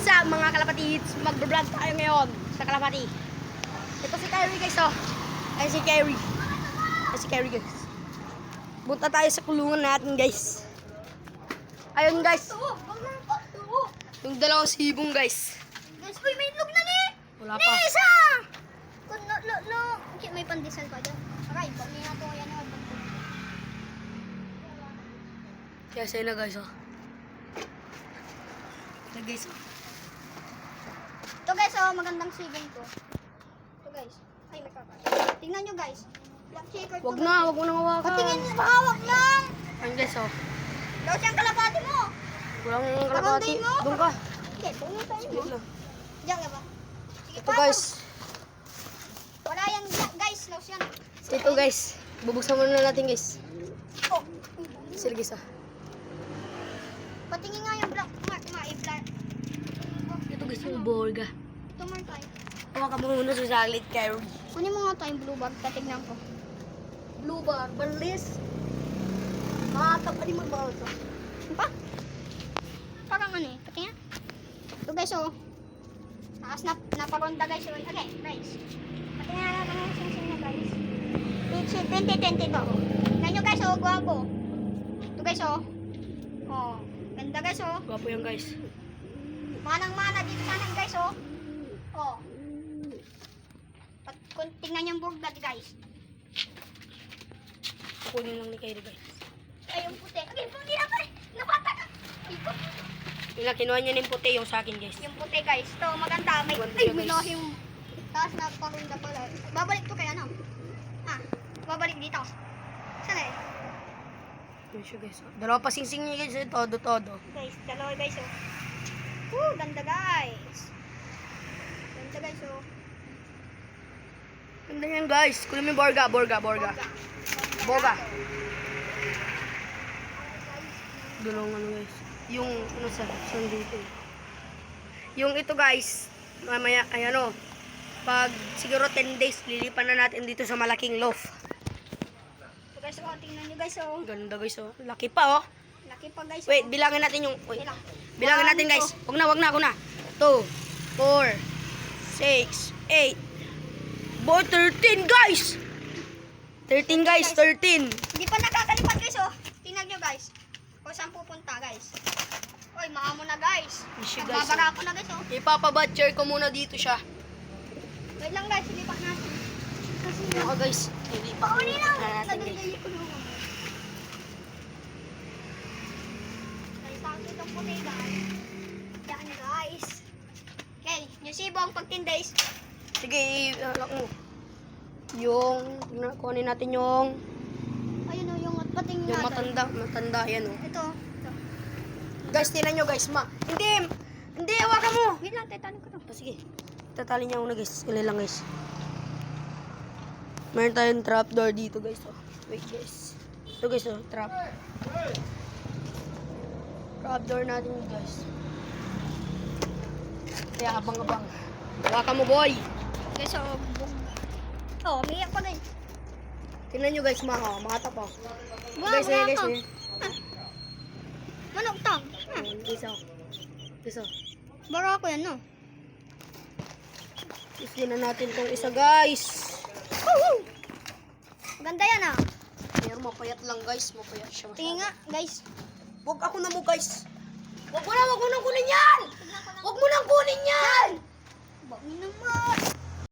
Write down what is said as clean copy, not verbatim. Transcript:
What's up mga kalapatids? Mag-vlog tayo ngayon sa Kalapati. Ito si Kyrie guys oh. Ay si Kyrie. Ay si Kyrie guys. Punta tayo sa kulungan natin guys. Ayun guys. Yung dalawang sibong guys. Guys, uy, may itlog na ni! Wala pa. Isa! No. Okay, may pandesal pa dyan. Aray, pag niya ito yan naman. Kaya sa'yo na guys oh. Na guys oh. Ito guys, oh, magandang sibong to. Ito guys. Ay, may kakain. Tingnan nyo guys. Black shaker to. Wag na, wag mo nang hawakan. Patingin, mahawak lang! Ayun guys oh. Daw siyang kalapati mo! Walang kalapati. Pakanday mo. Doon ka. Okay, pumuntahin mo. Wait lang. Diyan ka ba? Sige, Ito guys. Wala yan guys, lost yan. Ito guys. Bubuksan muna natin guys. Oh. Sige guys oh. Patingin nga yung black ma-i-black. Ito guys yung borga. Ito man tayo. Hawakan mo muna sa saglit Kyrie. Kunin mo nga tayong blue bag, tatignan ko. Blue bar, balis. Makakap pa rin magbawa ito. Ano pa? Parang ano eh, pati nga. Ito guys oh. Taas na naparonda guys oh. Okay, guys. Pati nga natin ang sing na guys. Page 2020 to. Tignan nyo guys oh, guwapo. Ito guys oh. Oh, ganda guys oh. Gwapo yan guys. Manang-mana dito sana guys oh. Oh. Kung tingnan yung burg natin guys. Kukunin lang ni Kyrie guys. Ay, yung puti. Okay, puti na pa eh. Napata ka. Ikot. Yung kinuha niya ng puti yung sa akin guys. Yung puti guys. Ito, maganda. May, Ganda, ay, guys. may lohim. Tapos napakunda pala. Babalik to kaya no? Ah, babalik dito. Saan eh? Yun siya guys. Dalawa pa sing-sing niya guys. Todo. Guys, dalawa guys oh. Ganda guys. Ganda guys oh. Ganda yan guys. Kunin mo yung borga. Boga. Dalawang ano guys. Yung ano saan dito. Yung ito guys. Mamaya ay ano. Pag siguro 10 days lilipan na natin dito sa malaking loft. So guys oh, tingnan nyo guys oh. Ganda guys oh. Laki pa oh. Laki pa guys Wait, oh. bilangin natin yung... Wait. Bilang. Bilangin natin guys. Wag na. 2, 4, 6, 8. Boy, 13 guys! 13 guys, 13. Hindi pa nakakalipat guys oh. Tingnan nyo guys. O saan pupunta guys. Oy, maamo na guys. Issue, guys, Nagbabara ko na guys oh. Ipapabatcher ko muna dito siya. Wait lang guys, silipak natin. Kasi Ako guys. Hindi pa. pauli lang. Natin guys. Nadadali ko naman. Guys, takot itong puti guys. Yan guys. Okay, yung sibong pag 10 days. Sige, halak mo. Yung, kunin natin yung Ayun o, yung pating yung natin. matanda, yan oh. Ito. Guys, tingnan nyo guys, Hindi, hawakan mo. Wait lang, tetanin ko to. Sige, tatali niya una guys. Ilan lang guys. Meron tayong trapdoor dito guys oh. Wait guys. Ito guys oh, trapdoor natin guys. Kaya abang-abang. Hawakan mo boy. Guys, oh, oh, umiyak pa guys. Tingnan nyo guys, makata pa. Guys, Guys, guys. Manok tang. Isa. Bara ko yan, no? Isli na natin tong isa guys. Maganda yan, ah. Pero mapayat lang guys. Mapayat siya masyado. Tingin nga, guys. Huwag ako na mo guys. Huwag mo nang kunin yan! Huwag mo nang kunin yan! Bakit naman?